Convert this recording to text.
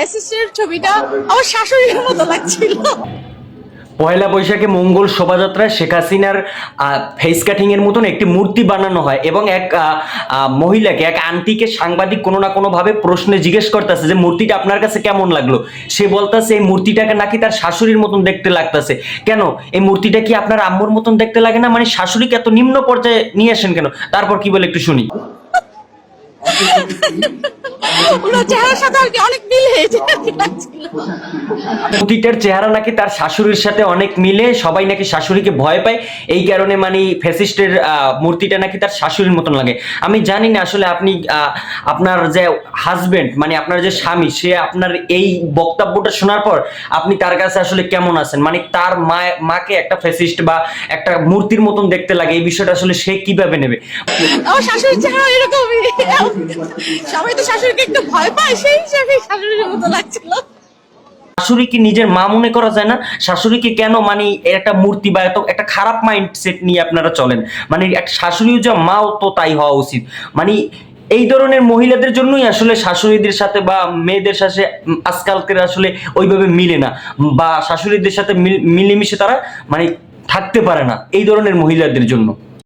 ফ্যাসিস্টের ছবিটা আমার শাশুড়ির মতো লাগছিল। পয়লা বৈশাখে মঙ্গল শোভাযাত্রায় শেখ হাসিনার ফেস কাটিং এর মতন একটি মূর্তি বানানো হয় এবং এক মহিলাকে, এক আন্টিকে সাংবাদিক কোনো না কোনো ভাবে প্রশ্নে জিজ্ঞেস করতেছে যে মূর্তিটা আপনার কাছে কেমন লাগলো। সে বলতেছে এই মূর্তিটাকে নাকি তার শাশুড়ির মতন দেখতে লাগতেছে। কেন, এই মূর্তিটা কি আপনার আম্মুর মতন দেখতে লাগে না? মানে শাশুড়িকে এত নিম্ন পর্যায়ে নিয়ে আসেন কেন? তারপর কি বলে একটু শুনি। ওনার চেহারার সাথে আর কি অনেক মিল হয়েছে লাগছিল। মূর্তিটার চেহারা নাকি তার শাশুড়ির সাথে অনেক মিলে, সবাই নাকি শাশুড়িকে ভয় পায়, এই কারণে মানে ফ্যাসিস্টের মূর্তিটা নাকি তার শাশুড়ির মতন লাগে। আমি জানি না আসলে আপনি আপনার যে হাজবেন্ড, মানে আপনার যে স্বামী, সে আপনার এই বক্তব্যটা শোনার পর আপনি তার কাছে আসলে কেমন আছেন? মানে তার মাকে একটা ফ্যাসিস্ট বা একটা মূর্তির মতন দেখতে লাগে, এই বিষয়টা আসলে সে কিভাবে নেবে? আমার শাশুড়ির চেহারা এরকমই, সবাই তো শাশুড়িকে একটু ভয় পায়, সেই হিসাবে শাশুড়ির মতো লাগছিল। শাশুড়িকে নিজের মা মনে করা যায় না? শাশুড়িকে কেন মানে একটা মূর্তি বা এত একটা খারাপ মাইন্ডসেট নিয়ে আপনারা চলেন? মানে একটা শাশুড়িও যা, মাও তো তাই হওয়া উচিত। মানে এই ধরনের মহিলাদের জন্যই আসলে শাশুড়িদের সাথে বা মেয়েদের সাথে আজকালকের আসলে ওইভাবে মিলে না, বা শাশুড়িদের সাথে মিলেমিশে তারা মানে থাকতে পারে না, এই ধরনের মহিলাদের জন্য।